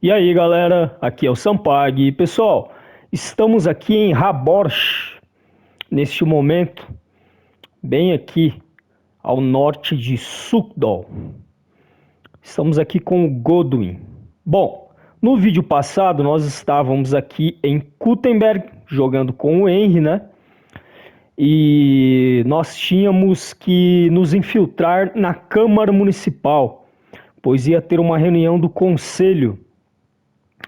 E aí, galera, aqui é o Sampag. Pessoal, estamos aqui em RABORSCH, neste momento, bem aqui ao norte de Suchdol. Estamos aqui com o Godwin. Bom, no vídeo passado nós estávamos aqui em Kuttenberg, jogando com o Henry, né? E nós tínhamos que nos infiltrar na Câmara Municipal, pois ia ter uma reunião do Conselho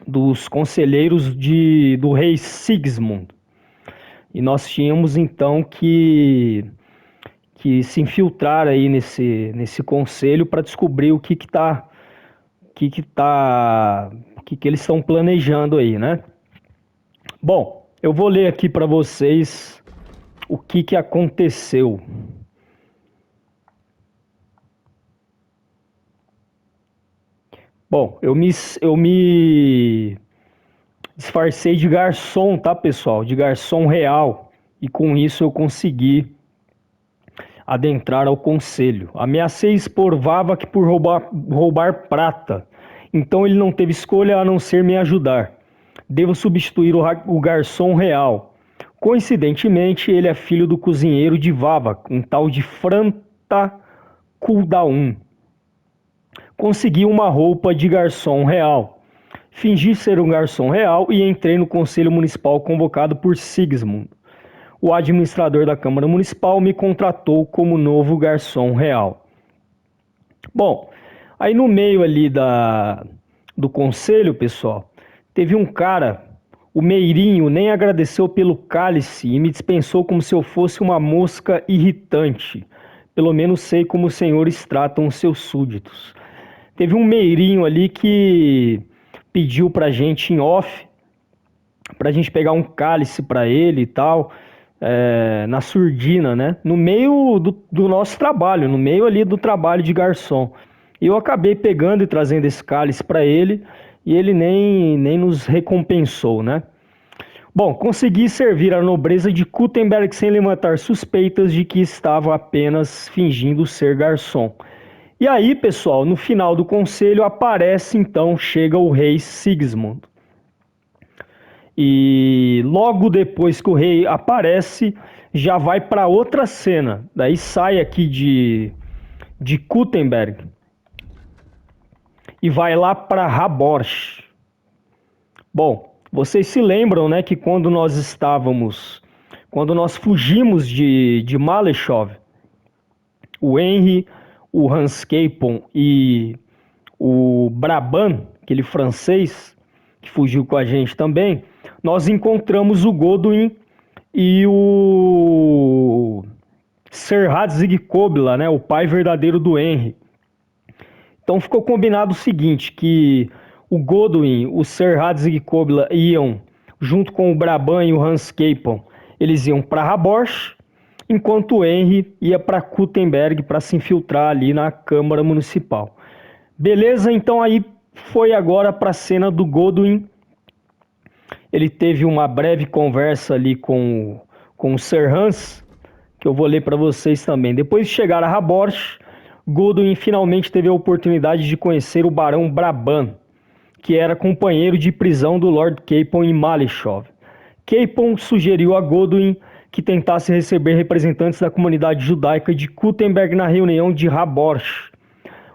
dos conselheiros do rei Sigismund. E nós tínhamos então que se infiltrar aí nesse conselho para descobrir o que eles estão planejando aí, né? Bom, eu vou ler aqui para vocês o que aconteceu. Bom, eu me disfarcei de garçom, tá, pessoal? De garçom real. E com isso eu consegui adentrar ao conselho. Ameacei expor Vavak por roubar prata. Então ele não teve escolha a não ser me ajudar. Devo substituir o garçom real. Coincidentemente, ele é filho do cozinheiro de Vavak, um tal de Franta Kuldaun. Consegui uma roupa de garçom real. Fingi ser um garçom real e entrei no conselho municipal convocado por Sigismund. O administrador da Câmara Municipal me contratou como novo garçom real. Bom, aí no meio ali do conselho, pessoal, teve um cara, o Meirinho, nem agradeceu pelo cálice e me dispensou como se eu fosse uma mosca irritante. Pelo menos sei como os senhores tratam os seus súditos. Teve um Meirinho ali que pediu pra gente em off, pra gente pegar um cálice pra ele e tal, na surdina, né? No meio do nosso trabalho, no meio ali do trabalho de garçom. E eu acabei pegando e trazendo esse cálice pra ele, e ele nem nos recompensou, né? Bom, consegui servir a nobreza de Kuttenberg sem levantar suspeitas de que estava apenas fingindo ser garçom. E aí, pessoal, no final do conselho aparece, então, chega o rei Sigismund. E logo depois que o rei aparece, já vai para outra cena. Daí sai aqui de Kuttenberg e vai lá para RABORSCH. Bom, vocês se lembram, né, que quando nós fugimos de Malechov, o Henry, o Hans Capon e o Braban, aquele francês que fugiu com a gente também, nós encontramos o Godwin e o Sir Hadzig Kobla, né, o pai verdadeiro do Henry. Então ficou combinado o seguinte, que o Godwin, o Sir Hadzig Kobla iam, junto com o Braban e o Hans Capon, eles iam para RABORSCH, enquanto o Henry ia para Kuttenberg para se infiltrar ali na Câmara Municipal. Beleza, então aí foi agora para a cena do Godwin. Ele teve uma breve conversa ali com o Sir Hans, que eu vou ler para vocês também. Depois de chegar a RABORSCH, Godwin finalmente teve a oportunidade de conhecer o Barão Braban, que era companheiro de prisão do Lord Capon em Malechov. Capon sugeriu a Godwin que tentasse receber representantes da comunidade judaica de Kuttenberg na reunião de RABORSCH.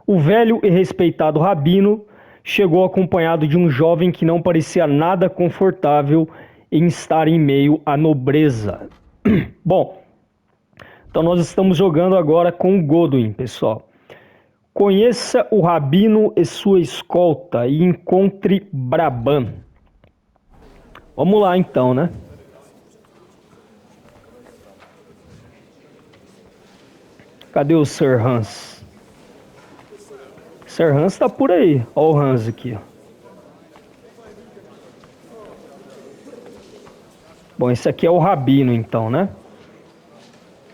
O velho e respeitado rabino chegou acompanhado de um jovem que não parecia nada confortável em estar em meio à nobreza. Bom, então nós estamos jogando agora com o Godwin, pessoal. Conheça o rabino e sua escolta e encontre Braban. Vamos lá então, né? Cadê o Sir Hans? Sir Hans tá por aí. Olha o Hans aqui. Bom, esse aqui é o rabino então, né?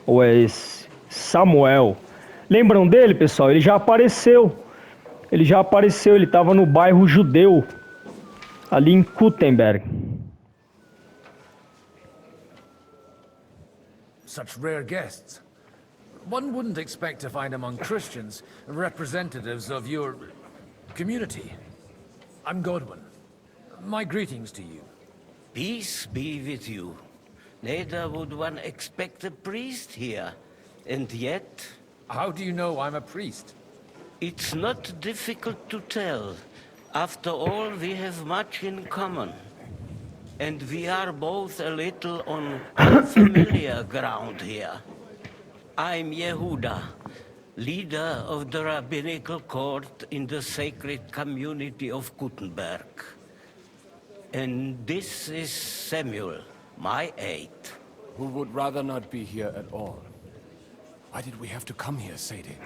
Ou é esse? Samuel. Lembram dele, pessoal? Ele já apareceu. Ele estava no bairro judeu, ali em Kuttenberg. Such rare guests. One wouldn't expect to find among Christians representatives of your community. I'm Godwin. My greetings to you. Peace be with you. Neither would one expect a priest here. And yet, How do you know I'm a priest? it's not difficult to tell. After all, we have much in common. And we are both a little on unfamiliar ground here. I'm Yehuda, leader of the rabbinical court in the sacred community of Gutenberg. And this is Samuel, my aide. Who would rather not be here at all. Why did we have to come here, Sadie?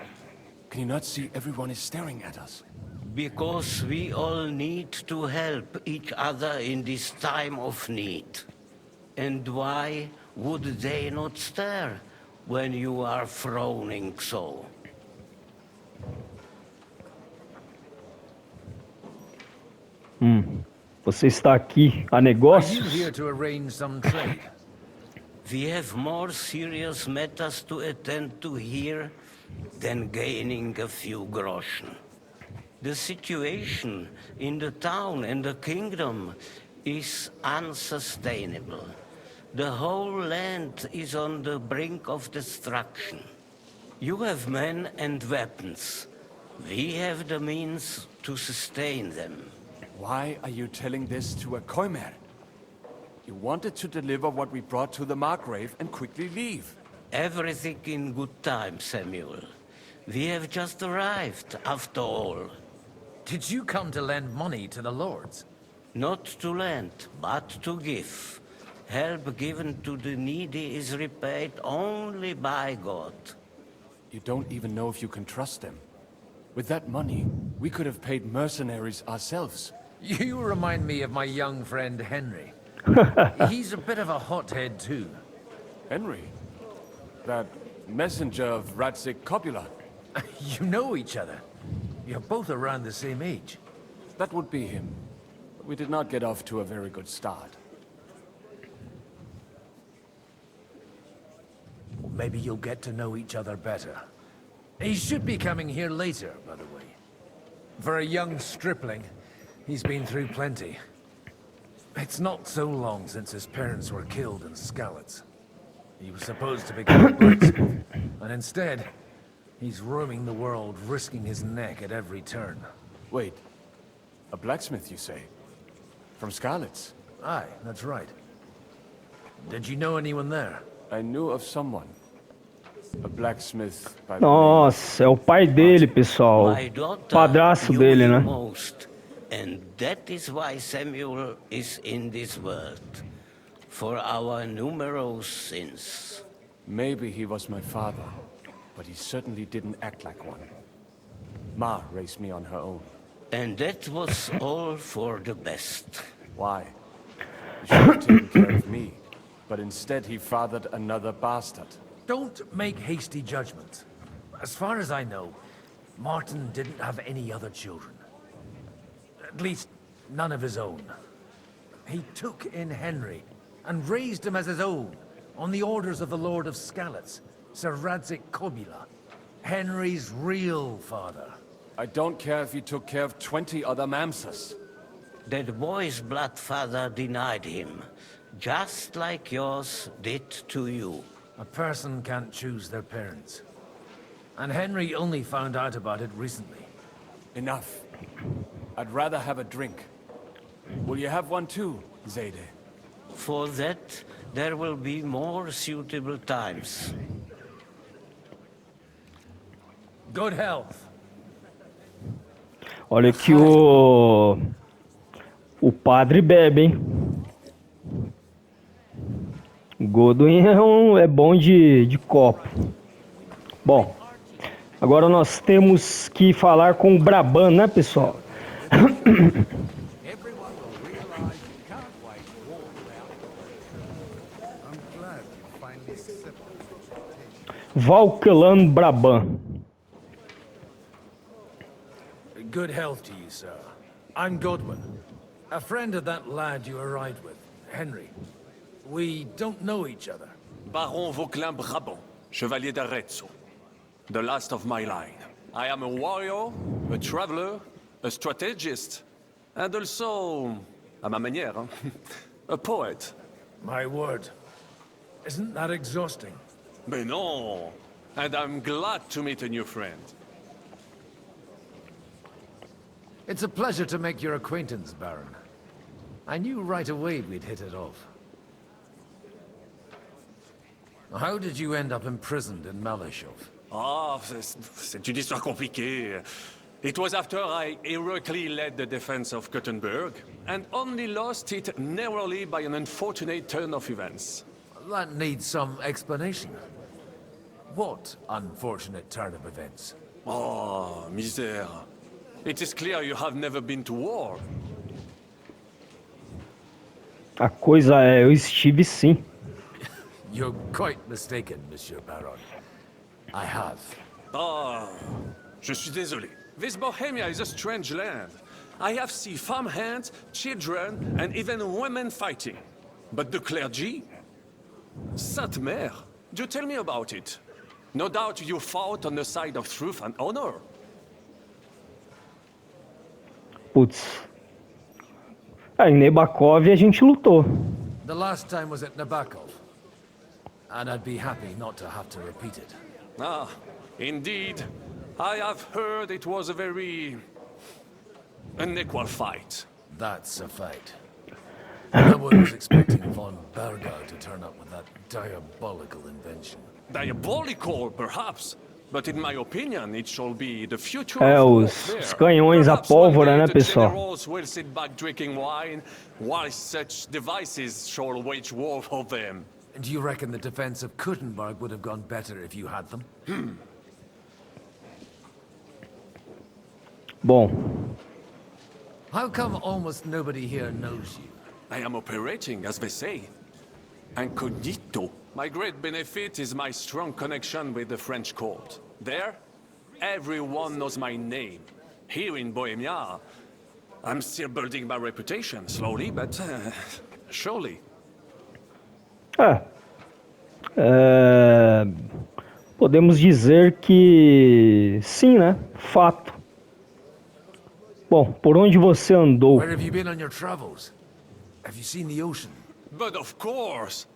Can you not see everyone is staring at us? Because we all need to help each other in this time of need. And why would they not stare when you are frowning so? Você está aqui a Are you negócios? here to arrange some trade? We have more serious matters to attend to here than gaining a few groschen. The situation in the town and the kingdom is unsustainable. The whole land is on the brink of destruction. You have men and weapons. We have the means to sustain them. Why are you telling this to a Koimer? You wanted to deliver what we brought to the Margrave and quickly leave. Everything in good time, Samuel. We have just arrived, after all. Did you come to lend money to the lords? Not to lend, but to give. Help given to the needy is repaid only by God. You don't even know if you can trust them. With that money, we could have paid mercenaries ourselves. You remind me of my young friend Henry. He's a bit of a hothead too. Henry? That messenger of Radzik Copula? You know each other. You're both around the same age. That would be him. But we did not get off to a very good start. Well, maybe you'll get to know each other better. He should be coming here later, by the way. For a young stripling, he's been through plenty. It's not so long since his parents were killed in Skalitz. He was supposed to become a blacksmith, and instead, he's roaming the world, risking his neck at every turn. Wait, a blacksmith, you say? From Skalitz? Aye, that's right. Did you know anyone there? I knew of someone. A blacksmith by the name. Nossa, é o pai dele, pessoal. My daughter Padrasto knew dele, him né? most, and that is why Samuel is in this world. For our numerous sins. Maybe he was my father, but he certainly didn't act like one. Ma raised me on her own. And that was all for the best. Why? He should have taken care of me, but instead he fathered another bastard. Don't make hasty judgments. As far as I know, Martin didn't have any other children. At least, none of his own. He took in Henry and raised him as his own, on the orders of the Lord of Skalitz, Sir Radzik Kobila, Henry's real father. I don't care if he took care of 20 other Mamsas. That boy's blood father denied him, just like yours did to you. A person can't choose their parents. And Henry only found out about it recently. Enough. I'd rather have a drink. Will you have one too, Zayde? For that, there will be more suitable times. Good health. Olha que o padre bebe, hein? Godwin é bom de copo. Bom, agora nós temos que falar com o Braban, né, pessoal? Valkelan Braban. Good health to you, sir. I'm Godwin, a friend of that lad you arrived with, Henry. We don't know each other. Baron Vauquelin Brabant, Chevalier d'Arezzo. The last of my line. I am a warrior, a traveler, a strategist, And also, à ma manière, hein, a poet. My word. Isn't that exhausting? Mais non! And I'm glad to meet a new friend. It's a pleasure to make your acquaintance, Baron. I knew right away we'd hit it off. How did you end up imprisoned in Malashov? Ah, c'est une histoire compliquée. It was after I heroically led the defense of Gothenburg, and only lost it narrowly by an unfortunate turn of events. That needs some explanation. What unfortunate turn of events? Oh, misère. It is clear you have never been to war. A coisa é, eu estive sim. You're quite mistaken, Monsieur Baron. I have. Ah, je suis désolé. This Bohemia is a strange land. I have seen farmhands, children, and even women fighting. But the clergy? Sainte Mère, do tell me about it. No doubt you fought on the side of truth and honor. Putz. Em Nebakov a gente lutou. The last time was at Nabokov. And I'd be happy not to have to repeat it. Ah, indeed. I have heard it was a very unequal fight. That's a fight. No one was expecting von Berger to turn up with that diabolical invention. Diabolical, perhaps, but in my opinion, it shall be the future É, of os warfare. canhões a Perhaps one pólvora, day né, the pessoal? generals will sit back drinking wine, while such devices shall wage war for them. And do you reckon the defense of Kuttenberg would have gone better if you had them? Bom, How come almost nobody here knows you? I am operating, as they say. Incognito. My great benefit is my strong connection with the French court. There, everyone knows my name. Here in Bohemia, I'm still building my reputation, slowly, but surely. Podemos dizer que sim, né? Fato. Bom, por onde você andou? Where have you been on your travels? Have you seen the ocean? But of course!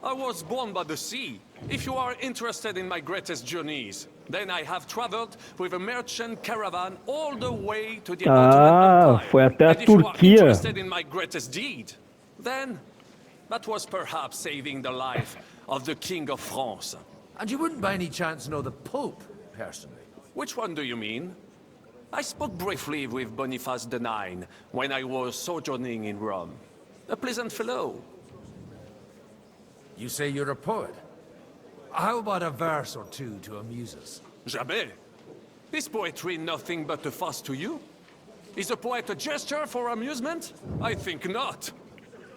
I was born by the sea. If you are interested in my greatest journeys, then I have traveled with a merchant caravan all the way to the Ottoman Empire. Foi até a And if you are Turquia. interested in my greatest deed, then that was perhaps saving the life of the King of France. And you wouldn't by any chance know the Pope, personally? Which one do you mean? I spoke briefly with Boniface IX when I was sojourning in Rome. A pleasant fellow. You say you're a poet. How about a verse or two to amuse us? Jamais. Is poetry nothing but a farce to you? Is a poet a gesture for amusement? I think not.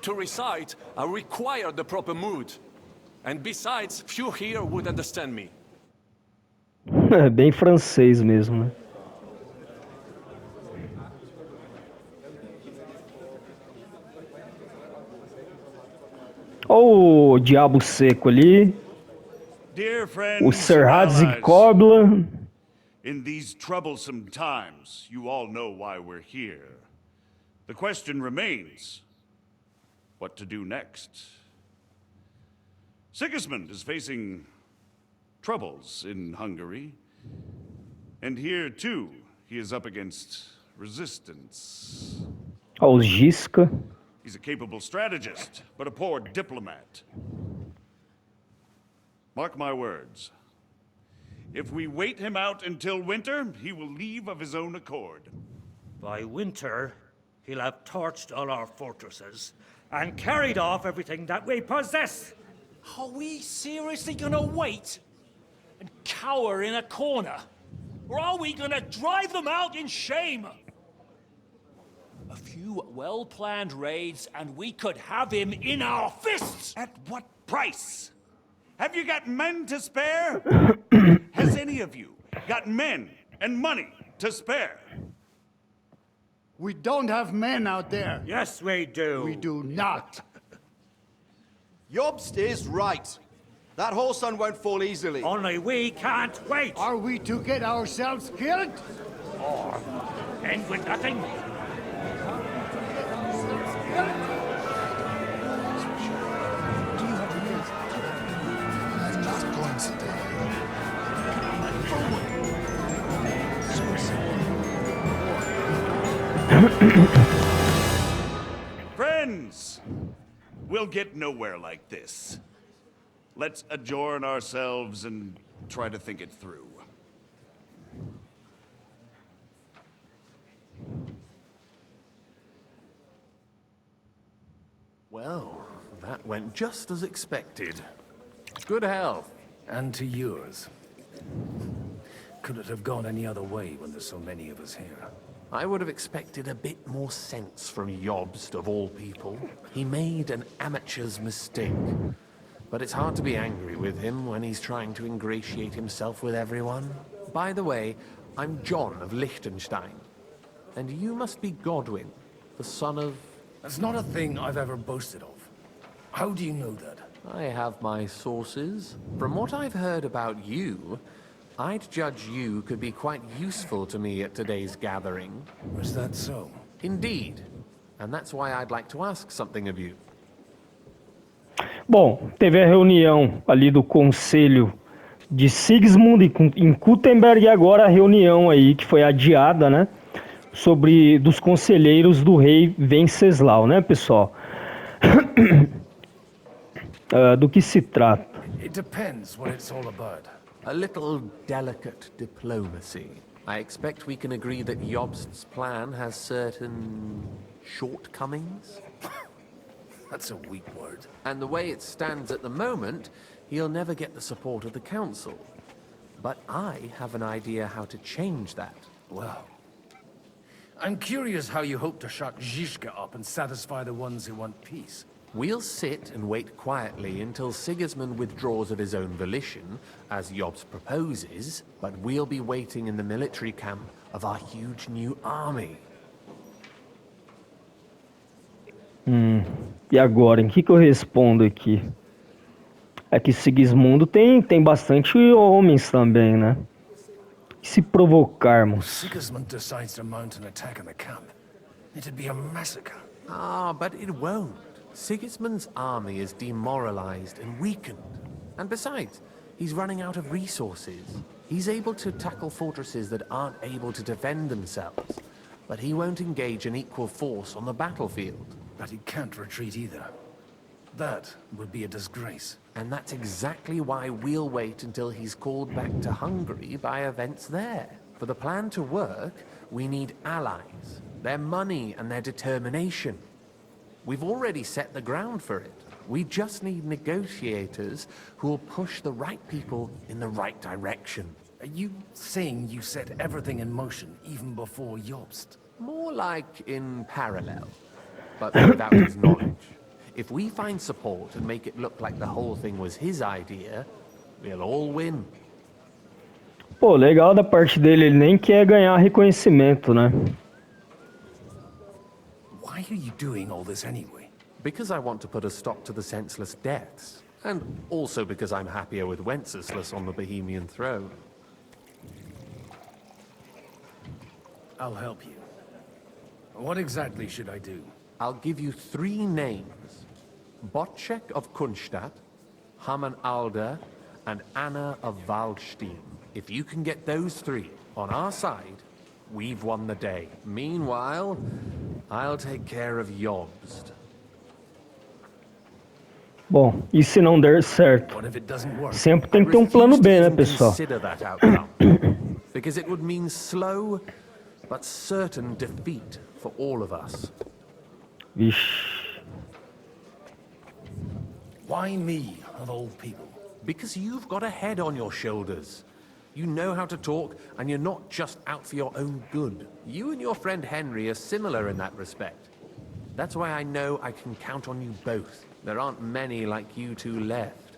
To recite, I require the proper mood. And besides, few here would understand me. É bem francês mesmo, né? Olha o diabo seco ali. Dear O friends, Sir and Hadzig allies, Kobla. in these troublesome times, you all know why we're here. The question remains, what to do next? Sigismund is facing troubles in Hungary. And here, too, he is up against resistance. Olha os Gisca. He's a capable strategist, but a poor diplomat. Mark my words. If we wait him out until winter, he will leave of his own accord. By winter, he'll have torched all our fortresses and carried off everything that we possess. Are we seriously gonna wait and cower in a corner? Or are we gonna drive them out in shame? A few well-planned raids and we could have him in our fists! At what price? Have you got men to spare? Has any of you got men and money to spare? We don't have men out there. Yes, we do. We do not. Jobst is right. That whole sun won't fall easily. Only we can't wait. Are we to get ourselves killed? End with nothing. Friends, we'll get nowhere like this. Let's adjourn ourselves and try to think it through. Well, that went just as expected. Good health. And to yours. Could it have gone any other way when there's so many of us here? I would have expected a bit more sense from Jobst, of all people. He made an amateur's mistake. But it's hard to be angry with him when he's trying to ingratiate himself with everyone. By the way, I'm John of Liechtenstein. And you must be Godwin, the son of... That's not a thing I've ever boasted of. How do you know that? I have my sources. From what I've heard about you, I'd judge you could be quite useful to me at today's gathering. Was that so? Indeed. And that's why I'd like to ask something of you. Bom, teve a reunião ali do Conselho de Sigismund em Kuttenberg e agora a reunião aí que foi adiada, né? Sobre dos conselheiros do rei Venceslau, né, pessoal? Do que se trata? It depends what it's all about. A little delicate diplomacy. I expect we can agree that Jobst's plan has certain shortcomings. That's a weak word. And the way it stands at the moment, he'll never get the support of the council. But I have an idea how to change that. Well, I'm curious how you hope to shut Zizka up and satisfy the ones who want peace. We'll sit and wait quietly until Sigismund withdraws of his own volition, as Jobst proposes, but we'll be waiting in the military camp of our huge new army. E agora, em que eu respondo aqui? É que Sigismundo tem bastante homens também, né? E se provocarmos? Sigismund decides to mount an attack on the camp. It'd be a massacre. Ah, but it won't. Sigismund's army is demoralized and weakened. And besides, he's running out of resources. He's able to tackle fortresses that aren't able to defend themselves. But he won't engage an equal force on the battlefield. But he can't retreat either. That would be a disgrace. And that's exactly why we'll wait until he's called back to Hungary by events there. For the plan to work, we need allies, their money and their determination. We've already set the ground for it. We just need negotiators who will push the right people in the right direction. Are you saying you set everything in motion even before Jobst? More like in parallel, but without his knowledge. If we find support and make it look like the whole thing was his idea, we'll all win. Pô, legal da parte dele, ele nem quer ganhar reconhecimento, né? Why are you doing all this anyway? Because I want to put a stop to the senseless deaths. And also because I'm happier with Wenceslas on the Bohemian throne. I'll help you. What exactly should I do? I'll give you 3 names. Botchek of Kunstadt, Hamann Alder, and Anna of Waldstein. If you can get those 3 on our side, we've won the day. Meanwhile, I'll take care of Jobst. Bom, e se não der certo? What if it doesn't work? Sempre tem que ter um plano B, né, pessoal? Consider that outcome, because it would mean slow but certain defeat for all of us. Vixe. Why me, of all people? Because you've got a head on your shoulders. You know how to talk, and you're not just out for your own good. You and your friend Henry are similar in that respect. That's why I know I can count on you both. There aren't many like you two left.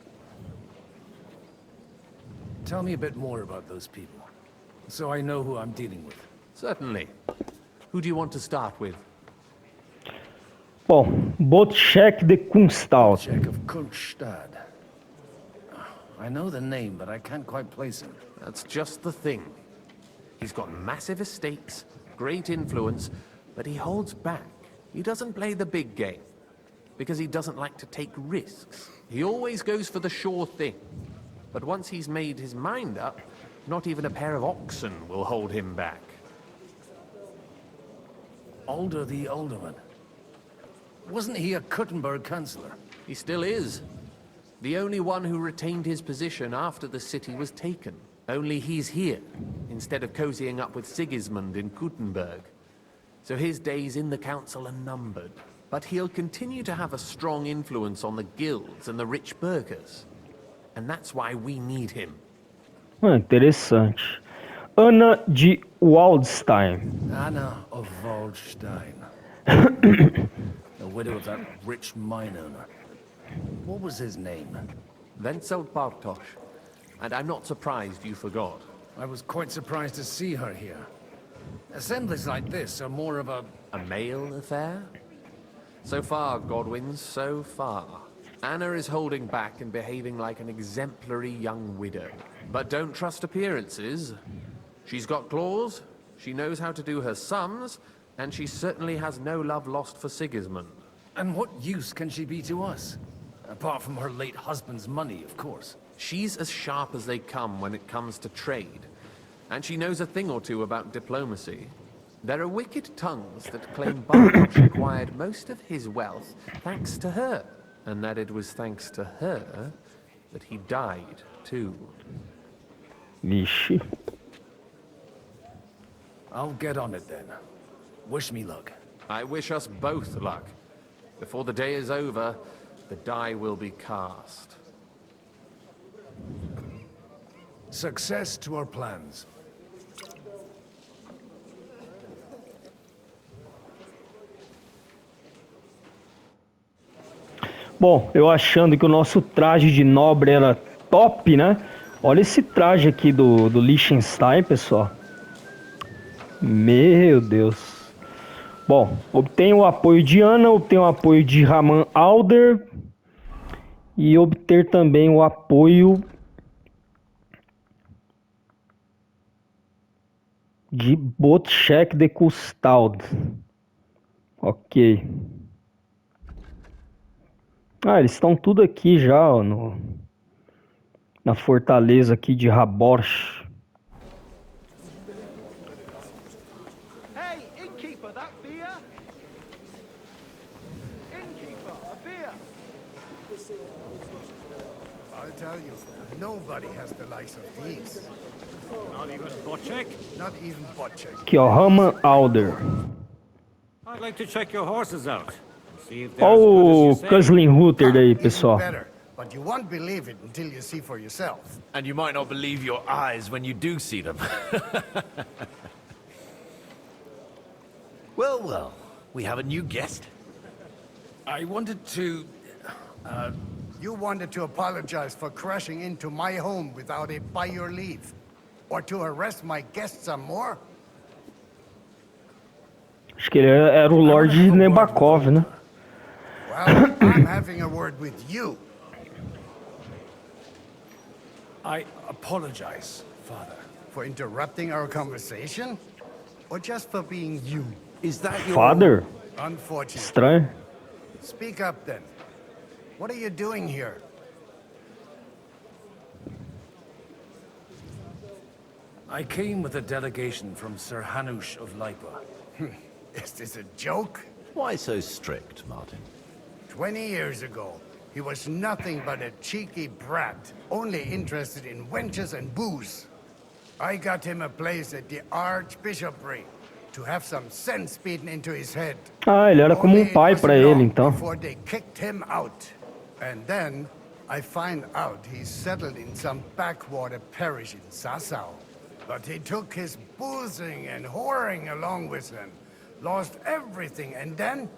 Tell me a bit more about those people, so I know who I'm dealing with. Certainly. Who do you want to start with? Bom, Botchek de Kunstadt. Check of Kunstad. I know the name, but I can't quite place him. That's just the thing. He's got massive estates, great influence, but he holds back. He doesn't play the big game, because he doesn't like to take risks. He always goes for the sure thing. But once he's made his mind up, not even a pair of oxen will hold him back. Alder the Alderman. Wasn't he a Kuttenberg councillor? He still is. The only one who retained his position after the city was taken. Only he's here, instead of cozying up with Sigismund in Kuttenberg. So his days in the council are numbered. But he'll continue to have a strong influence on the guilds and the rich burghers. And that's why we need him. Interessante. Anna de Waldstein. Anna of Waldstein. The widow of that rich mine owner. What was his name? Wenzel Bartosz. And I'm not surprised you forgot. I was quite surprised to see her here. Assemblies like this are more of a male affair? So far, Godwin, so far. Anna is holding back and behaving like an exemplary young widow. But don't trust appearances. She's got claws, she knows how to do her sums, and she certainly has no love lost for Sigismund. And what use can she be to us? Apart from her late husband's money, of course. She's as sharp as they come when it comes to trade. And she knows a thing or two about diplomacy. There are wicked tongues that claim Bartosz acquired most of his wealth thanks to her. And that it was thanks to her that he died, too. Vixe. I'll get on it then. Wish me luck. I wish us both luck. Before the day is over, the die will be cast. Success to our plans. Bom, eu achando que o nosso traje de nobre era top, né? Olha esse traje aqui do Liechtenstein, pessoal. Meu Deus. Bom, obtenho o apoio de Ana, obtenho o apoio de Raman Alder e obter também o apoio de Botchek de Custald. Ok. Ah, eles estão tudo aqui já, ó, na fortaleza aqui de RABORSCH. Hey, innkeeper, that beer? Innkeeper, a beer. I'll tell you, nobody has the likes of these. Not even Botchek? Not even Botchek. Aqui, ó, Raman Alder. I'd like to check your horses out. Olha o Cusling-Hooter daí, pessoal. Better, but you won't believe it until you see for yourself. And you might not believe your eyes when you do see them. Well, well, we have a new guest. I wanted to... You wanted to apologize for crashing into my home without it by your leave. Or to arrest my guests some more? Acho que ele era o Lord Nebakov, né? Well, I'm having a word with you. I apologize, Father. For interrupting our conversation? Or just for being you? Is that your... Father? Unfortunately. Estranho. Speak up then. What are you doing here? I came with a delegation from Sir Hanush of Lipa. Is this a joke? Why so strict, Martin? 20 years ago, he was nothing but a cheeky brat, only interested in wenches and booze. I got him a place at the Archbishopric to have some sense beaten into his head. Ah, ele era como um pai para ele, então. Before they kicked him out. And then I find out he's settled in some backwater parish in Sassau. But he took his boozing and whoring along with him, lost everything, and then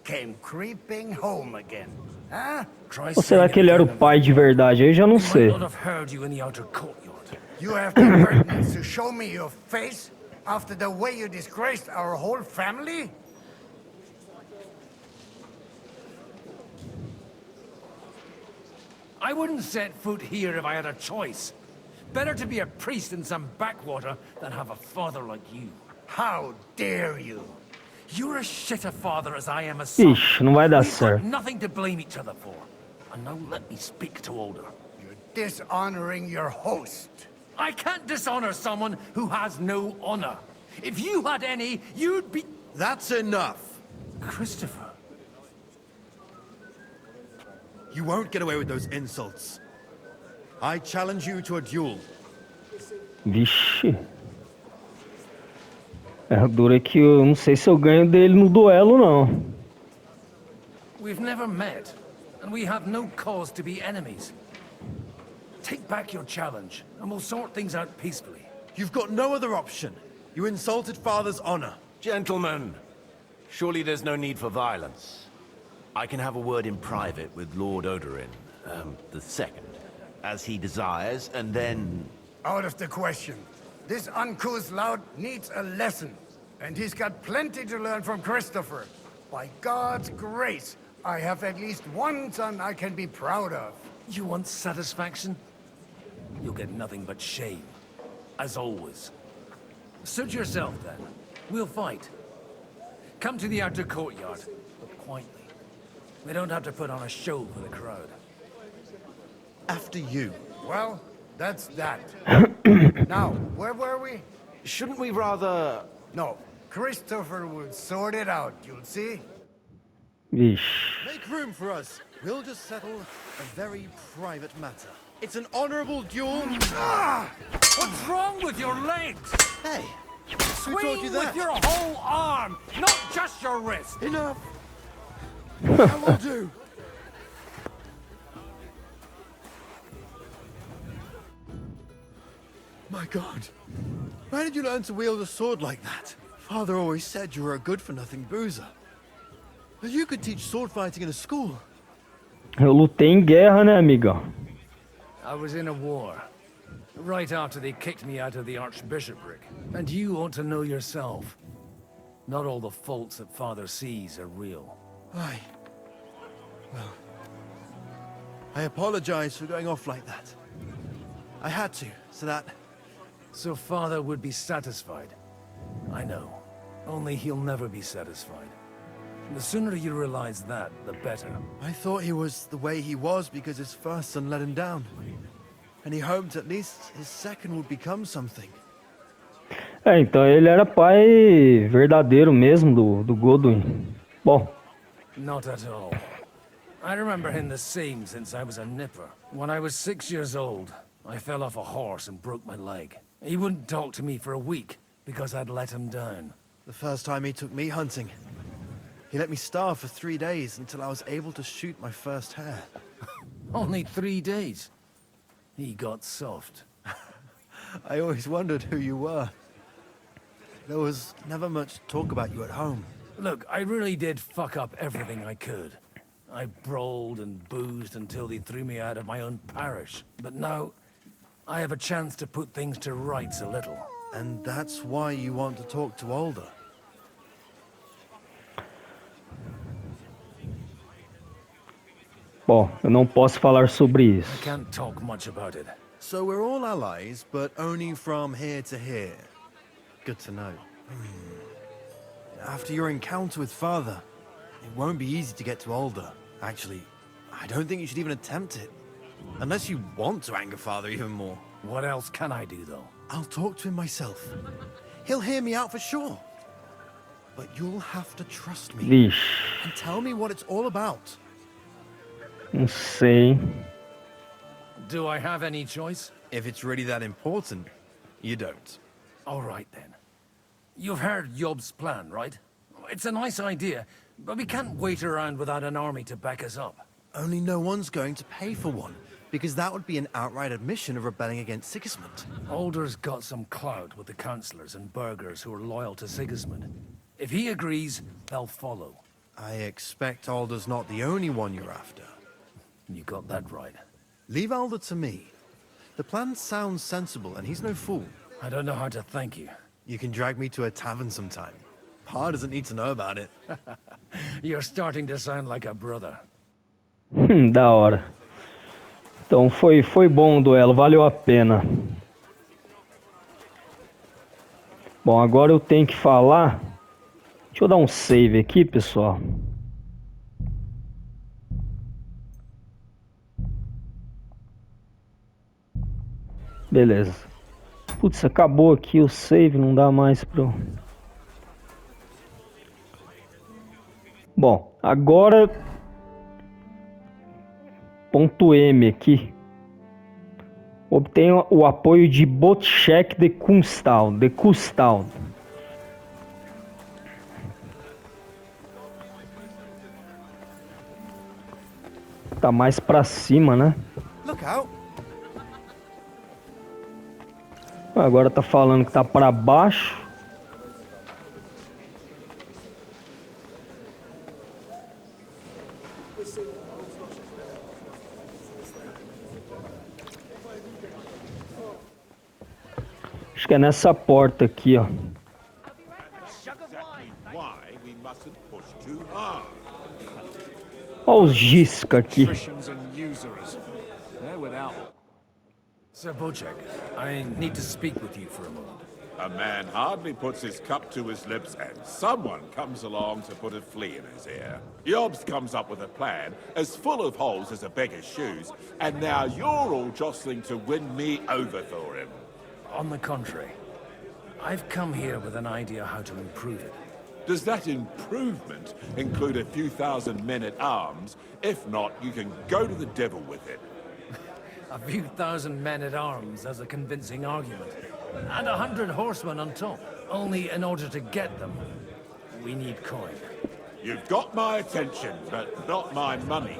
came creeping home again. Huh? Ou será que ele era o pai de verdade? Aí já não sei. You have the impertinence to show me your face after the way you disgraced our whole family? I wouldn't set foot here if I had a choice. Better to be a priest in some backwater than have a father like you. How dare you? You're as shit a father as I am a son. Ixi, não vai dar We've got certo. nothing to blame each other for. And now let me speak to Alder. You're dishonoring your host. I can't dishonor someone who has no honor. If you had any, you'd be... That's enough. Christopher. You won't get away with those insults. I challenge you to a duel. Vixe. É duro que eu não sei se eu ganho dele no duelo, não. We've never met, and we have no cause to be enemies. Take back your challenge, and we'll sort things out peacefully. You've got no other option. You insulted Father's honor. Gentlemen, surely there's no need for violence. I can have a word in private with Lord Odorin, the second, as he desires, and then... Out of the question. This uncouth lout needs a lesson, and he's got plenty to learn from Christopher. By God's grace, I have at least one son I can be proud of. You want satisfaction? You'll get nothing but shame. As always. Suit yourself, then. We'll fight. Come to the outer courtyard, but quietly. We don't have to put on a show for the crowd. After you. Well, that's that. Now, where were we? Shouldn't we rather... No, Christopher will sort it out, you'll see. Vixe. Make room for us. We'll just settle a very private matter. It's an honorable duel. What's wrong with your legs? Hey, Swing who told you that? with your whole arm, not just your wrist. Enough. I will do. My God. Where did you learn to wield a sword like that? Father always said you were a good-for-nothing boozer. But you could teach sword fighting in a school. Eu lutei em guerra, né, amiga? I was in a war. Right after they kicked me out of the archbishopric. And you ought to know yourself. Not all the faults that Father sees are real. Aye. Well, I apologize for going off like that. I had to, so that... So Father would be satisfied. I know. Only he'll never be satisfied. The sooner you realize that, the better. I thought he was the way he was because his first son let him down. And he hoped at least his second would become something. É, então ele era pai verdadeiro mesmo do Godwin. Bom. Not at all. I remember him the same since I was a nipper. When I was 6 years old, I fell off a horse and broke my leg. He wouldn't talk to me for a week because I'd let him down. The first time he took me hunting, he let me starve for 3 days until I was able to shoot my first hare. Only 3 days. He got soft. I always wondered who you were. There was never much talk about you at home. Look, I really did fuck up everything I could. I brawled and boozed until they threw me out of my own parish. But now, I have a chance to put things to rights a little. And that's why you want to talk to Alder. Bom, eu não posso falar sobre I isso. can't talk much about it. So we're all allies, but only from here to here. Good to know. After your encounter with Father, it won't be easy to get to Alder. Actually, I don't think you should even attempt it. Unless you want to anger Father even more. What else can I do, though? I'll talk to him myself. He'll hear me out for sure. But you'll have to trust me. Vixe, And tell me what it's all about. não sei. Do I have any choice? If it's really that important, you don't. All right, then. You've heard Yob's plan, right? It's a nice idea, but we can't wait around without an army to back us up. Only no one's going to pay for one, because that would be an outright admission of rebelling against Sigismund. Alder's got some clout with the councillors and burghers who are loyal to Sigismund. If he agrees, they'll follow. I expect Alder's not the only one you're after. You got that right. Leave Alder to me. The plan sounds sensible, and he's no fool. I don't know how to thank you. You can drag me to a tavern sometime. Pa doesn't need to know about it. You're starting to sound like a brother. Da hora. Então foi bom o duelo, valeu a pena. Bom, agora eu tenho que falar. Deixa eu dar um save aqui, pessoal. Beleza. Putz, acabou aqui o save, não dá mais pro... Bom, agora... Ponto M aqui. Obtenha o apoio de Botchek de Kunstal. Tá mais pra cima, né? Agora tá falando que tá pra baixo. Acho que é nessa porta aqui, ó. Olha os Gisca aqui. Sir Bocek, I need to speak with you for a moment. A man hardly puts his cup to his lips and someone comes along to put a flea in his ear. Yobs comes up with a plan as full of holes as a beggar's shoes, and now you're all jostling to win me over for him. On the contrary, I've come here with an idea how to improve it. Does that improvement include a few thousand men-at-arms? If not, you can go to the devil with it. A few thousand men-at-arms has a convincing argument. And 100 horsemen on top. Only in order to get them, we need coin. You've got my attention, but not my money.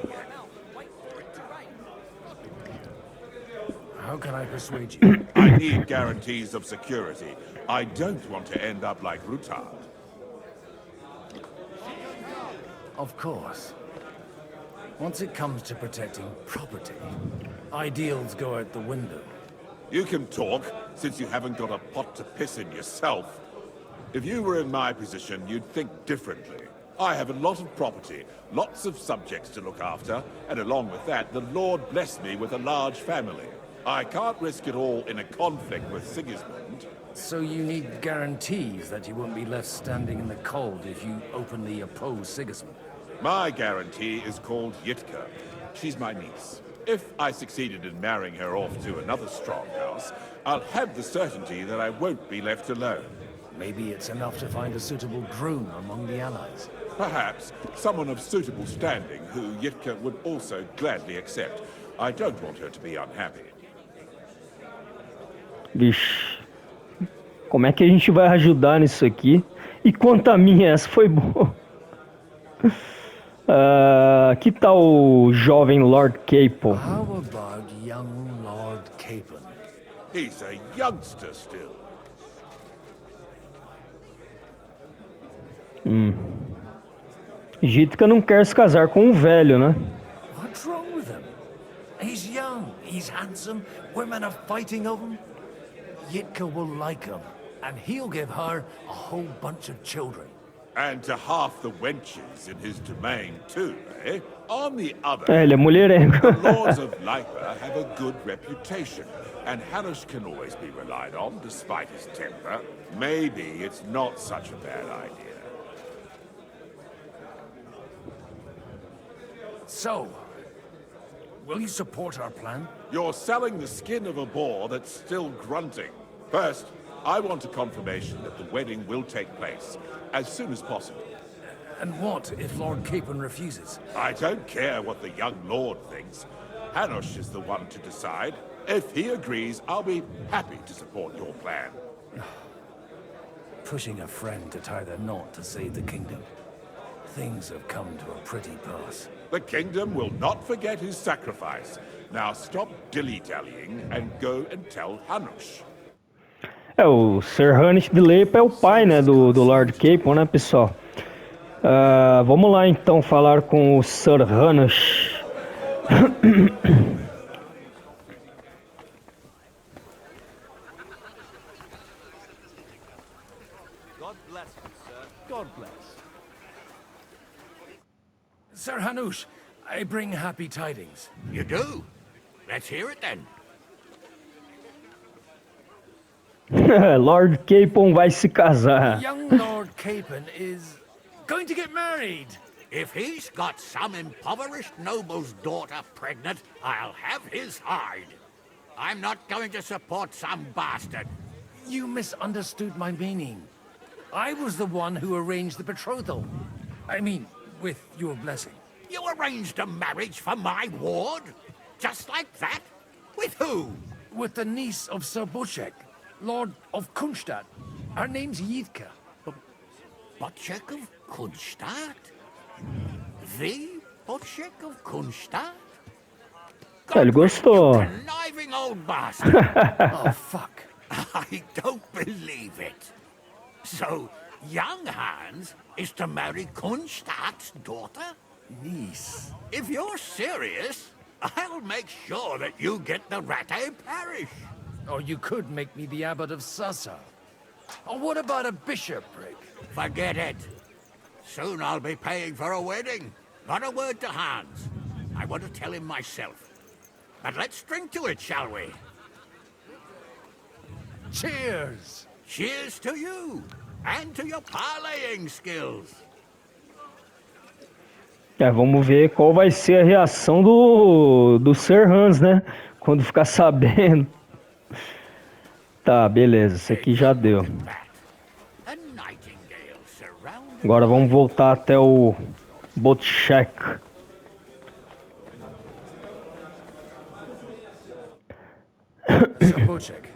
How can I persuade you? I need guarantees of security. I don't want to end up like Rutard. Of course. Once it comes to protecting property, ideals go out the window. You can talk, since you haven't got a pot to piss in yourself. If you were in my position, you'd think differently. I have a lot of property, lots of subjects to look after, and along with that, the Lord blessed me with a large family. I can't risk it all in a conflict with Sigismund. So you need guarantees that you won't be left standing in the cold if you openly oppose Sigismund? My guarantee is called Yitka. She's my niece. If I succeeded in marrying her off to another strong house, I'll have the certainty that I won't be left alone. Maybe it's enough to find a suitable groom among the allies. Perhaps someone of suitable standing who Yitka would also gladly accept. I don't want her to be unhappy. Vixe. Como é que a gente vai ajudar nisso aqui? E quanto a minha, essa foi boa. Que tal o jovem Lord Capel? How about young Lord Capon? He's a youngster still. Jitka não quer se casar com um velho, né? What's wrong with him? He's young, he's handsome, women are fighting over him. Yitka will like him, and he'll give her a whole bunch of children. And to half the wenches in his domain too, eh? On the other Ele é mulherengo. the lords of Leipa have a good reputation, and Hanush can always be relied on despite his temper. Maybe it's not such a bad idea. So, will you support our plan? You're selling the skin of a boar that's still grunting. First, I want a confirmation that the wedding will take place as soon as possible. And what if Lord Capon refuses? I don't care what the young lord thinks. Hanush is the one to decide. If he agrees, I'll be happy to support your plan. Pushing a friend to tie the knot to save the kingdom. Things have come to a pretty pass. The kingdom will not forget his sacrifice. Now stop dilly-dallying and go and tell Hanush. O Sir Hanush de Leipa é o pai, né, do Lord Capon, né, pessoal? Vamos lá, então, falar com o Sir Hanush. God bless you, sir. God bless. Sir Hanush, I bring happy tidings. You do? Let's hear it then. Lord Capon vai se casar. Young Lord Capon is going to get married. If he's got some impoverished noble's daughter pregnant, I'll have his hide. I'm not going to support some bastard. You misunderstood my meaning. I was the one who arranged the betrothal. I mean, with your blessing. You arranged a marriage for my ward? Just like that? With who? With the niece of Sir Boczek, Lord of Kunstadt. Her name's Yitka. Boczek of Kunstadt? The Boczek of Kunstadt? Ele gostou. Conniving old bastard. Oh, fuck. I don't believe it. So, young Hans is to marry Kunstadt's daughter? Niece. If you're serious, I'll make sure that you get the Rattay parish. Or you could make me the abbot of Sasa. Or what about a bishopric? Forget it. Soon I'll be paying for a wedding. Not a word to Hans. I want to tell him myself. But let's drink to it, shall we? Cheers! Cheers to you, and to your parlaying skills. Vamos ver qual vai ser a reação do Sir Hans, né? Quando ficar sabendo. Tá, beleza, isso aqui já deu. Agora vamos voltar até o Boczek. Sir Boczek,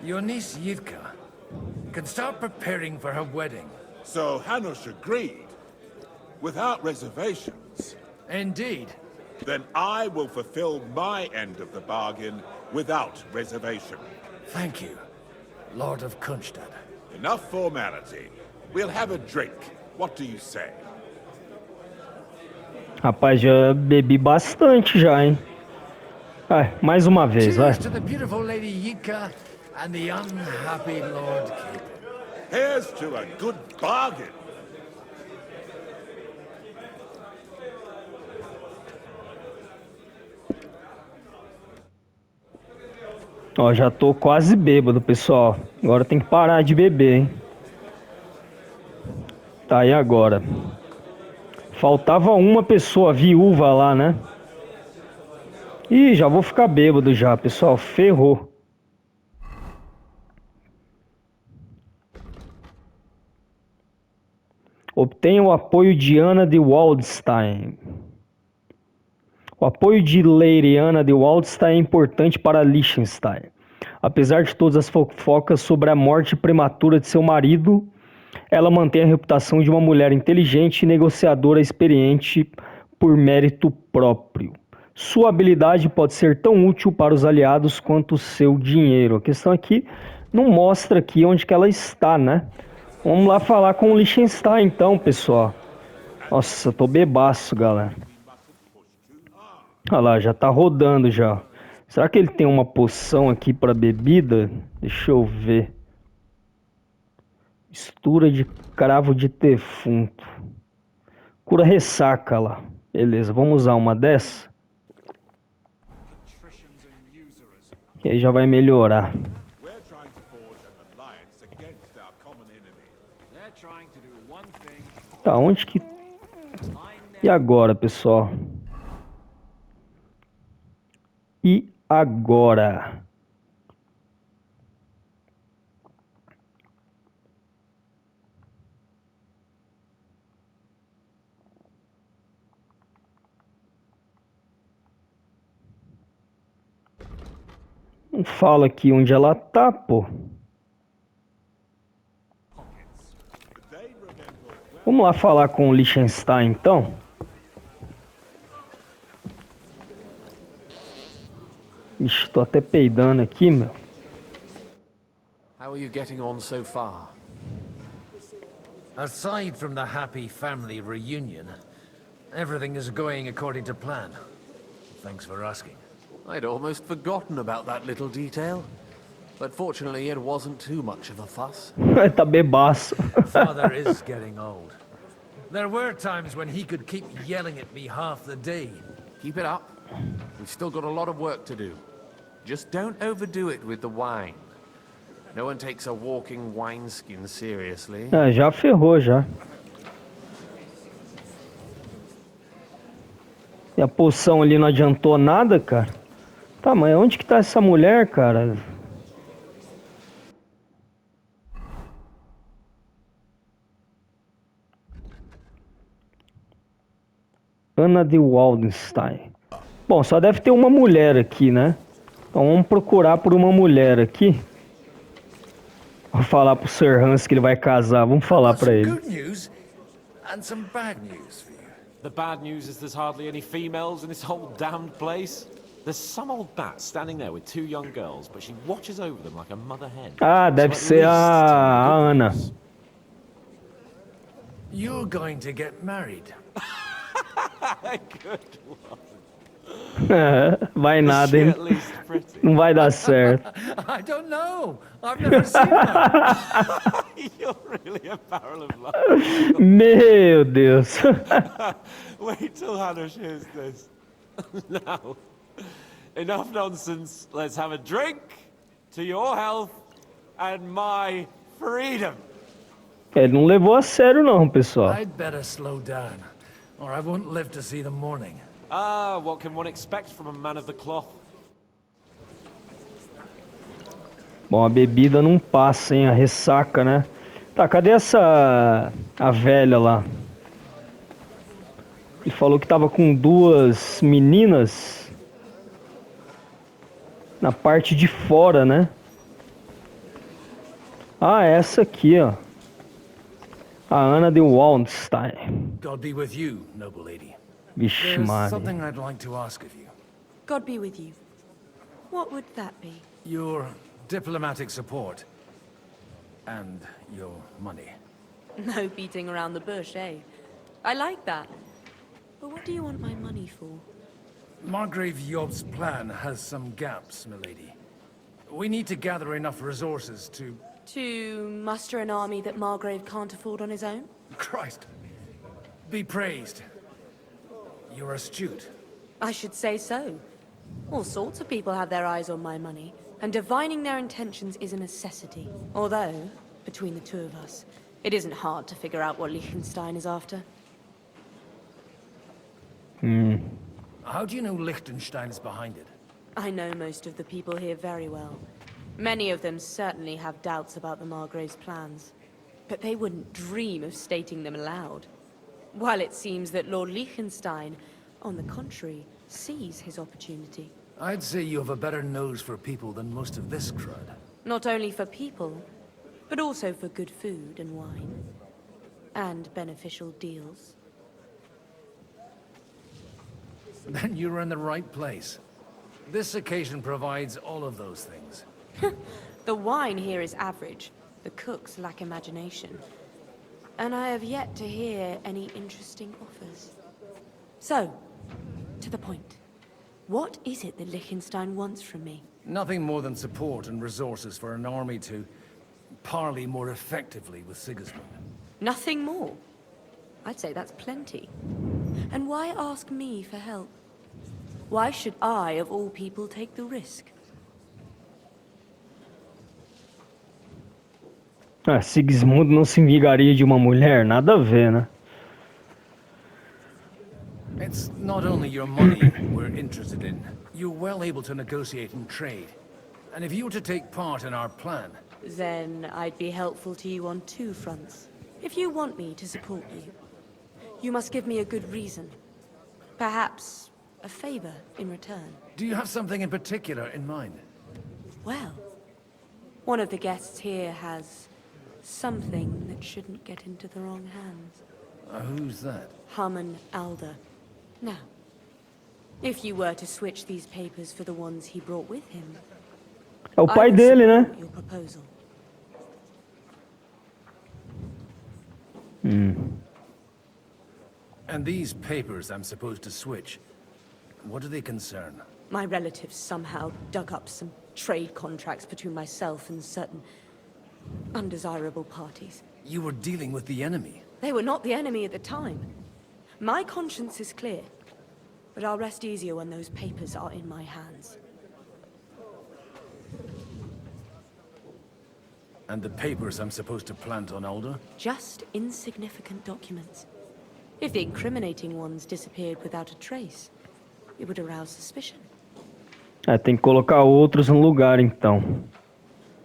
your niece Yitka can start preparing for her wedding. So Hanush agreed, without reservations. Indeed. Then I will fulfill my end of the bargain without reservation. Thank you, Lord of Kunstadt. Enough formality. We'll have a drink. What do you say? Rapaz, já bebi bastante já, hein? Mais uma vez, vai. Cheers to the beautiful Lady Yitka and the unhappy Lord Keeper. Here's to a good bargain. Ó, já tô quase bêbado, pessoal. Agora tem que parar de beber, hein? Tá, e agora? Faltava uma pessoa viúva lá, né? Ih, já vou ficar bêbado já, pessoal. Ferrou. Obtenha o apoio de Ana de Waldstein. O apoio de Lady Ana de Waldstein é importante para Liechtenstein. Apesar de todas as fofocas sobre a morte prematura de seu marido, ela mantém a reputação de uma mulher inteligente e negociadora experiente por mérito próprio. Sua habilidade pode ser tão útil para os aliados quanto o seu dinheiro. A questão aqui não mostra aqui onde que ela está, né? Vamos lá falar com o Liechtenstein então, pessoal. Nossa, eu tô bebaço, galera. Olha lá, já tá rodando já. Será que ele tem uma poção aqui para bebida? Deixa eu ver. Mistura de cravo de defunto. Cura ressaca lá. Beleza, vamos usar uma dessa. Que aí já vai melhorar. Tá, onde que... E agora, pessoal? E agora? Não fala aqui onde ela tá, pô. Vamos lá falar com o Liechtenstein, então. Ixi, tô até peidando aqui, meu. How are you getting on so far? Aside from the happy family reunion, everything is going according to plan. Thanks for asking. I'd almost forgotten about that little detail. But fortunately, it wasn't too much of a fuss. Tá bebaço. Father is getting old. There were times when he could keep yelling at me half the day. Keep it up. We've still got a lot of work to do. Just don't overdo it with the wine. No one takes a walking wineskin seriously. Já ferrou, já. E a poção ali não adiantou nada, cara. Tá, mas onde que tá essa mulher, cara? Ana de Waldenstein. Bom, só deve ter uma mulher aqui, né? Então vamos procurar por uma mulher aqui. Vou falar pro Sir Hans que ele vai casar. Vamos falar pra ele. Good news and some bad news for you. The bad news is there's hardly any females in this whole damned place. There's some old bat standing there with 2 young girls, but she watches over them like a mother hen. Ah, deve ser a Ana. You're going to get married. Good one. Vai nada, hein? Não vai dar certo. I don't know. I've never seen her. You're really a barrel of luck. Meu Deus. Wait till Hannah hears this. Now, enough nonsense. Let's have a drink to your health and my freedom. Ele não levou a sério não, pessoal. I'd better slow down, or I won't live to see the morning. Ah, what can one expect from a man of the cloth? Bom, a bebida não passa, hein? A ressaca, né? Tá, cadê a velha lá? Ele falou que tava com 2 meninas na parte de fora, né? Ah, essa aqui, ó. A Ana de Waldenstein. God be with you, noble lady. Vixe, There's Maria. something I'd like to ask of you. God be with you. What would that be? Your diplomatic support and your money. No beating around the bush, eh? I like that. But what do you want my money for? Margrave Yob's plan has some gaps, milady. We need to gather enough resources to... To muster an army that Margrave can't afford on his own? Christ, be praised. You're astute. I should say so. All sorts of people have their eyes on my money, and divining their intentions is a necessity. Although, between the two of us, it isn't hard to figure out what Liechtenstein is after. How do you know Liechtenstein is behind it? I know most of the people here very well. Many of them certainly have doubts about the Margrave's plans. But they wouldn't dream of stating them aloud. While it seems that Lord Liechtenstein, on the contrary, sees his opportunity. I'd say you have a better nose for people than most of this crowd. Not only for people, but also for good food and wine. And beneficial deals. Then you're in the right place. This occasion provides all of those things. The wine here is average. The cooks lack imagination. And I have yet to hear any interesting offers. So, to the point. What is it that Liechtenstein wants from me? Nothing more than support and resources for an army to parley more effectively with Sigismund. Nothing more? I'd say that's plenty. And why ask me for help? Why should I, of all people, take the risk? Ah, Sigismundo não se vingaria de uma mulher? Nada a ver, né? It's not only your money we're interested in. You're well able to negotiate and trade. And if you were to take part in our plan... Then I'd be helpful to you on 2 fronts. If you want me to support you, you must give me a good reason. Perhaps a favor in return. Do you have something in particular in mind? Well, one of the guests here has something that shouldn't get into the wrong hands. Who's that? Harman Alder. Now, if you were to switch these papers for the ones he brought with him, É o pai dele, né? your proposal. And these papers I'm supposed to switch, what do they concern? My relatives somehow dug up some trade contracts between myself and certain undesirable parties. You were dealing with the enemy. They were not the enemy at the time. My conscience is clear, but I'll rest easier when those papers are in my hands. And the papers I'm supposed to plant on Alder? Just insignificant documents. If the incriminating ones disappeared without a trace, it would arouse suspicion. É, tem que colocar outros no lugar, então.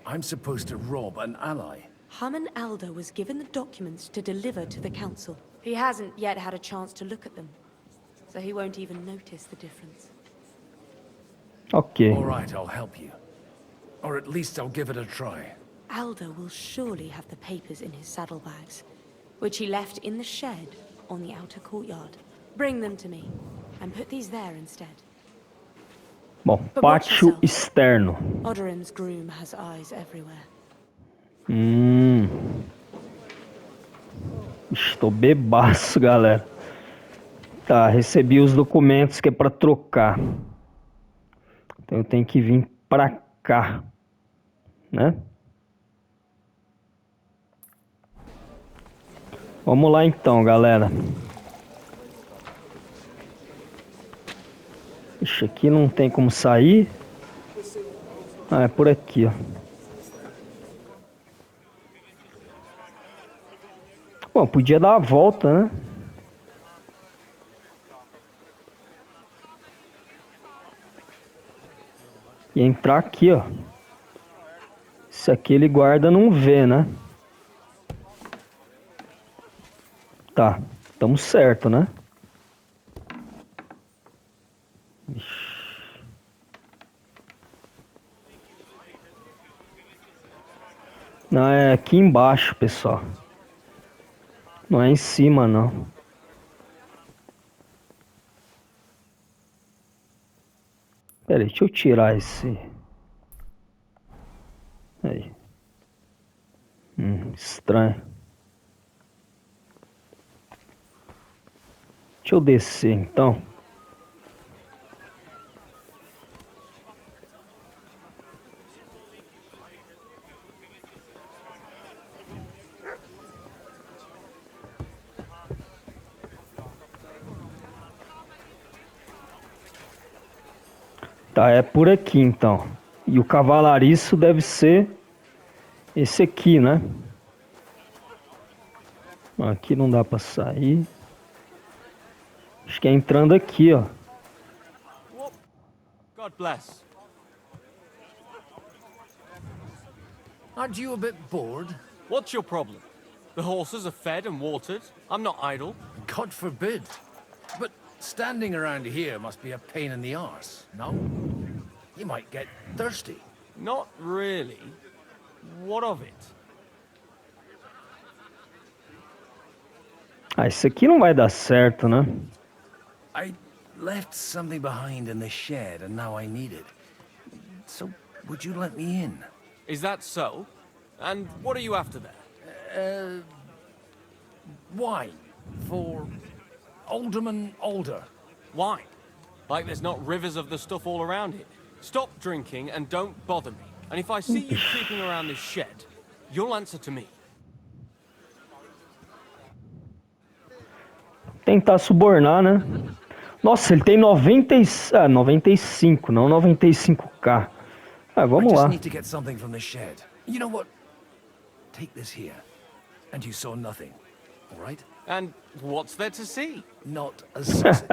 I'm supposed to rob an ally. Harman Alder was given the documents to deliver to the council. He hasn't yet had a chance to look at them. so he won't even notice the difference. Ok. All right, I'll help you. Or at least I'll give it a try. Aldo will surely have the papers in his saddlebags, which he left in the shed on the outer courtyard. Bring them to me, and put these there instead. Bom, But watch pátio yourself. externo. Odorin's groom has eyes everywhere. Estou bebaço, galera. Tá, recebi os documentos que é pra trocar. Então eu tenho que vir pra cá, né? Vamos lá então, galera. Ixi, aqui não tem como sair. Ah, é por aqui, ó. Bom, podia dar a volta, né? E entrar aqui, ó. Se aquele guarda não vê, né? Tá, estamos certo, né? Não, é aqui embaixo, pessoal. Não é em cima, não. Pera aí, deixa eu tirar esse... Aí. Estranho. Deixa eu descer, então. Tá, é por aqui então. E o cavalariço deve ser esse aqui, né? Aqui não dá pra sair. Acho que é entrando aqui, ó. God bless. Aren't you a bit bored? What's your problem? The horses are fed and watered. I'm not idle. God forbid. But standing around here must be a pain in the arse, no? You might get thirsty. Not really. What of it? Ah, isso aqui não vai dar certo, né? I left something behind in the shed and now I need it. So, would you let me in? Is that so? And what are you after there? Wine. For Alderman Alder. Wine? Like there's not rivers of the stuff all around here. Stop drinking and don't bother me. And if I see you creeping around this shed, you'll answer to me. Tentar subornar, né? Nossa, ele tem 95, não 95k. Ah, vamos I lá. just need to get something from the shed. You know what? Take this here. And you saw nothing. All right? And what's there to see? Not a sausage.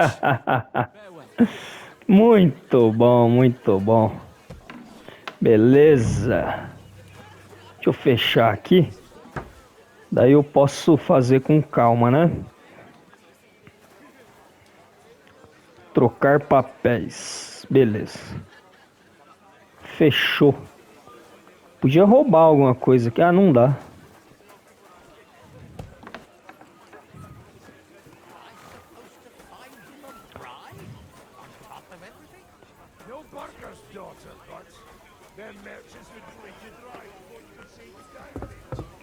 Muito bom, muito bom. Beleza. Deixa eu fechar aqui. Daí eu posso fazer com calma, né? Trocar papéis. Beleza. Fechou. Podia roubar alguma coisa aqui. Ah, não dá.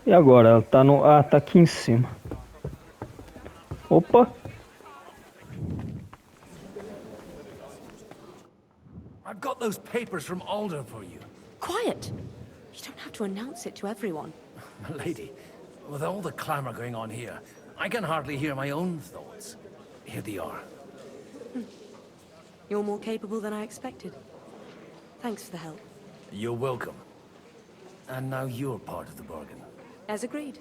E agora? Ela tá no... Ah, tá aqui em cima. Opa. I've got those papers from Alder for you. Quiet! You don't have to announce it to everyone. Lady, with all the clamor going on here, I can hardly hear my own thoughts. Here they are. You're more capable than I expected. Thanks for the help. You're welcome. And now you're part of the bargain. As agreed.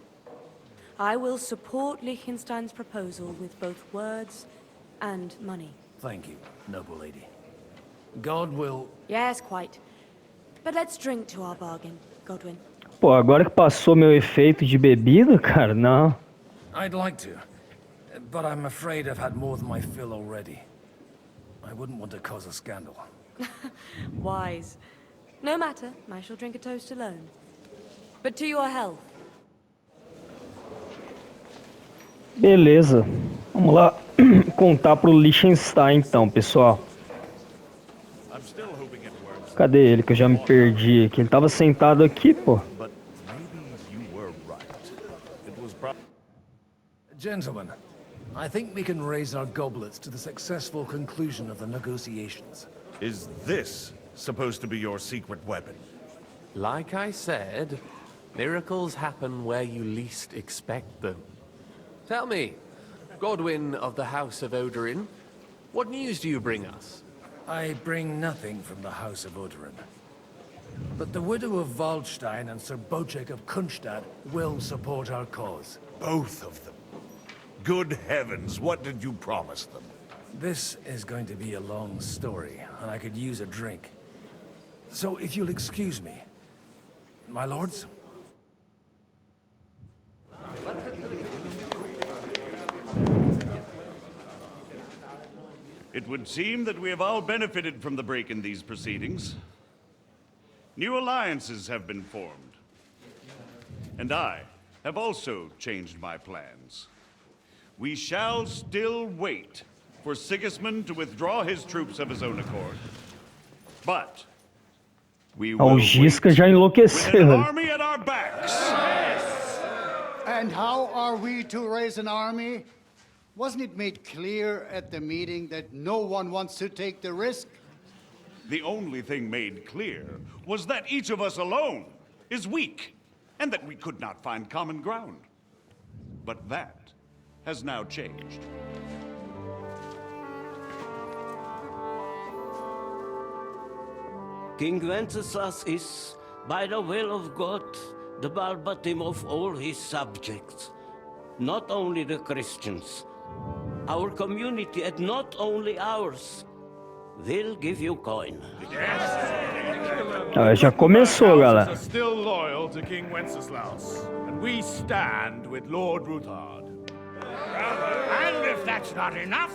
I will support Liechtenstein's proposal with both words and money. Thank you, noble lady. God will... Yes, quite. But let's drink to our bargain, Godwin. Pô, agora que passou meu efeito de bebida, cara, não. I'd like to. but I'm afraid I've had more than my fill already. I wouldn't want to cause a scandal. Wise. No matter, I shall drink a toast alone. But to your health. Beleza. Vamos lá contar pro Liechtenstein então, pessoal. Cadê ele que eu já me perdi aqui? Ele tava sentado aqui, pô. Gentlemen, I think we can raise our goblets to the successful conclusion of the negotiations. Is this supposed to be your secret weapon? Like I said, miracles happen where you least expect them. Tell me, Godwin of the House of Odorin, what news do you bring us? I bring nothing from the House of Odorin. But the widow of Waldstein and Sir Bocek of Kunstadt will support our cause. Both of them. Good heavens, what did you promise them? This is going to be a long story, and I could use a drink. So if you'll excuse me, my lords? It would seem that we have all benefited from the break in these proceedings. New alliances have been formed. And I have also changed my plans. We shall still wait for Sigismund to withdraw his troops of his own accord. But we will O Gisca já with enlouqueceu, an velho. army at our backs. And how are we to raise an army? Wasn't it made clear at the meeting that no one wants to take the risk? The only thing made clear was that each of us alone is weak, and that we could not find common ground. But that has now changed. King Wenceslas is, by the will of God, the balbatim of all his subjects. Not only the Christians. Our community, and not only ours, will give you coin. Ah, já começou, galera. Are still loyal to King Wenceslaus, and we stand with Lord Ruthard. And if that's not enough,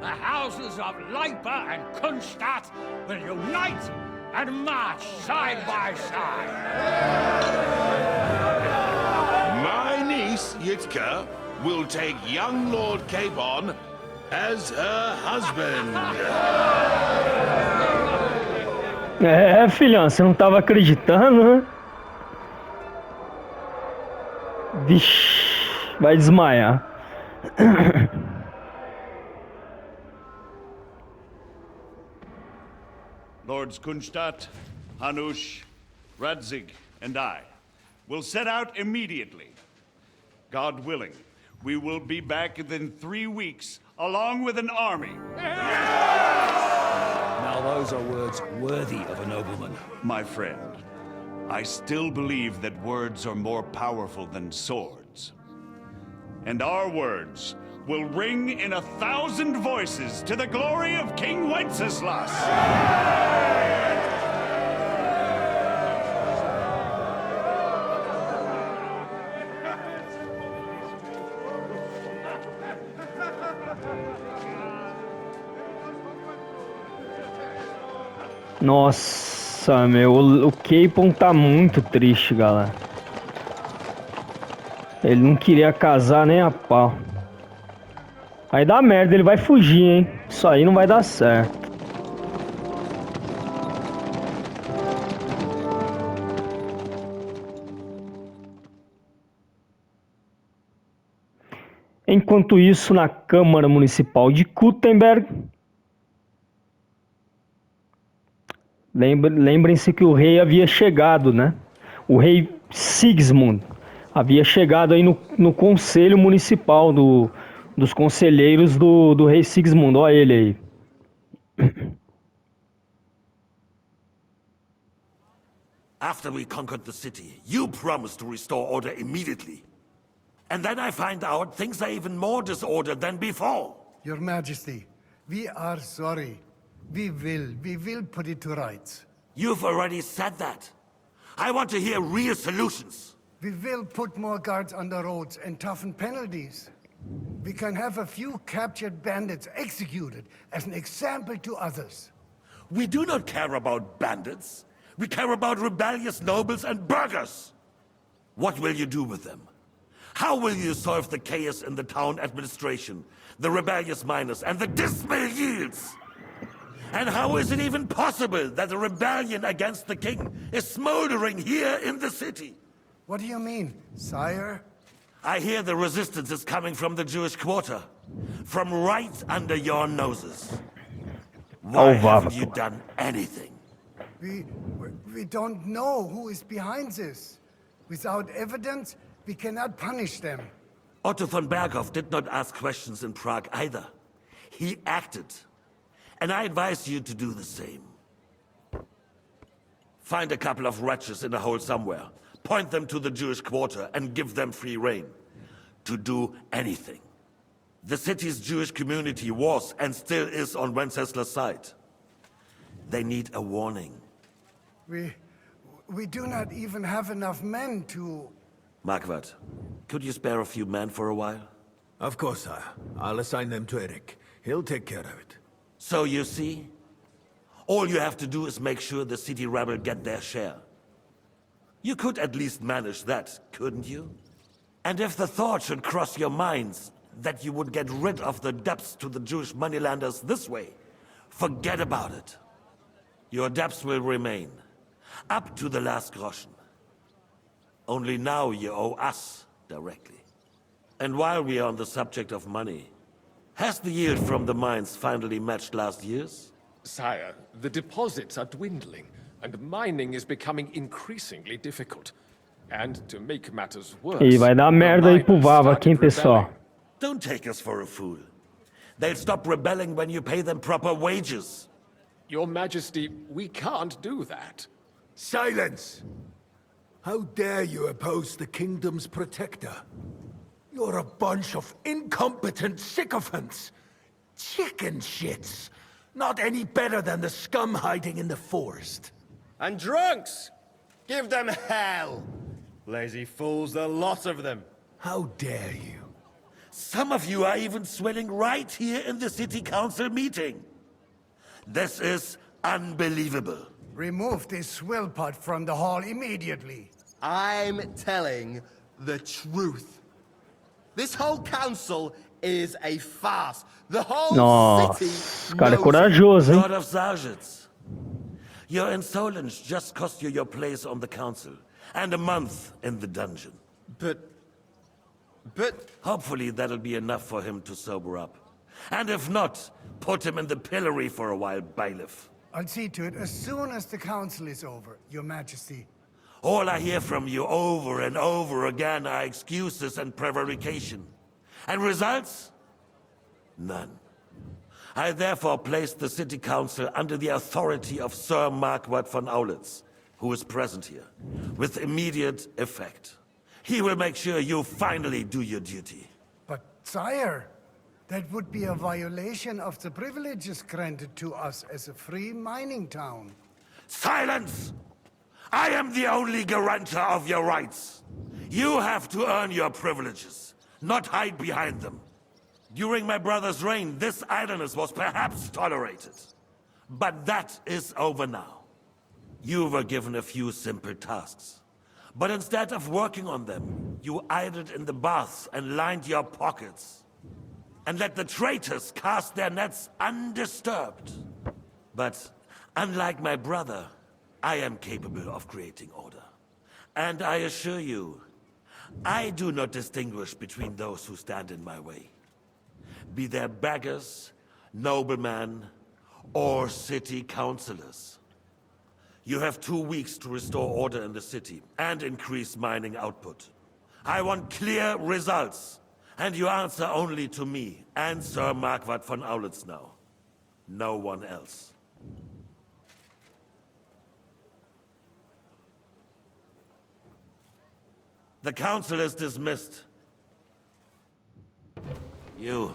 the houses of Leipa and Kunstadt will unite and march side by side. My niece, Yitka, will take young Lord Capon as her husband. É, filhão, você não tava acreditando, né? Vixe, vai desmaiar. Lords Kunstadt, Hanush, Radzig, and I will set out immediately. God willing, we will be back within 3 weeks, along with an army. Now those are words worthy of a nobleman. My friend, I still believe that words are more powerful than swords. And our words will ring in 1,000 voices to the glory of King Wenceslas. Nossa, meu, o Capon tá muito triste, galera. Ele não queria casar nem a pau. Aí dá merda, ele vai fugir, hein? Isso aí não vai dar certo. Enquanto isso, na Câmara Municipal de Kuttenberg, lembrem-se que o rei havia chegado, né? O rei Sigismund havia chegado aí no Conselho Municipal dos conselheiros do rei Sigismund. Olha ele aí. After we conquered the city, you promised to restore order immediately. And then I find out things are even more disordered than before. Your Majesty, we are sorry. We will put it to rights. You've already said that. I want to hear real solutions. We will put more guards on the roads and toughen penalties. We can have a few captured bandits executed as an example to others. We do not care about bandits. We care about rebellious nobles and burghers. What will you do with them? How will you solve the chaos in the town administration, the rebellious miners, and the dismal yields? And how is it even possible that a rebellion against the king is smoldering here in the city? What do you mean, sire? I hear the resistance is coming from the Jewish quarter, from right under your noses. Why haven't you done anything? We don't know who is behind this. Without evidence, we cannot punish them. Otto von Berghoff did not ask questions in Prague either. He acted. And I advise you to do the same. Find a couple of wretches in a hole somewhere, point them to the Jewish quarter, and give them free rein to do anything. The city's Jewish community was and still is on Wenceslaus' side. They need a warning. We do not even have enough men to... Marquardt, could you spare a few men for a while? Of course, sire. I'll assign them to Eric. He'll take care of it. So you see, all you have to do is make sure the city rebel get their share. You could at least manage that, couldn't you? And if the thought should cross your minds that you would get rid of the debts to the Jewish moneylanders this way, forget about it. Your debts will remain, up to the last groschen. Only now you owe us directly. And while we are on the subject of money, has the yield from the mines finally matched last year's? Sire, the deposits are dwindling, and mining is becoming increasingly difficult. And to make matters worse, E vai dar merda aí pro Vava aqui, hein, pessoal. Don't take us for a fool. They'll stop rebelling when you pay them proper wages. Your Majesty, we can't do that. Silence! How dare you oppose the kingdom's protector? You're a bunch of incompetent sycophants. Chicken shits. Not any better than the scum hiding in the forest. And drunks! Give them hell! Lazy fools, the lot of them. How dare you? Some of you are even swelling right here in the city council meeting. This is unbelievable. Remove this swillpot from the hall immediately. I'm telling the truth. This whole council is a farce. The whole Nossa, city cara é knows corajoso, hein? Lord of Sargents, your insolence just cost you your place on the council and a month in the dungeon. But... Hopefully that'll be enough for him to sober up. And if not, put him in the pillory for a while, bailiff. I'll see to it as soon as the council is over, Your Majesty. All I hear from you over and over again are excuses and prevarication. And results? None. I therefore place the city council under the authority of Sir Marquardt von Aulitz, who is present here, with immediate effect. He will make sure you finally do your duty. But, sire, that would be a violation of the privileges granted to us as a free mining town. Silence! I am the only guarantor of your rights. You have to earn your privileges, not hide behind them. During my brother's reign, this idleness was perhaps tolerated. But that is over now. You were given a few simple tasks. But instead of working on them, you idled in the baths and lined your pockets. And let the traitors cast their nets undisturbed. But unlike my brother, I am capable of creating order. And I assure you, I do not distinguish between those who stand in my way. Be they beggars, noblemen, or city councillors. You have 2 weeks to restore order in the city and increase mining output. I want clear results, and you answer only to me and Sir Marquardt von Aulitz now. No one else. The council is dismissed. You,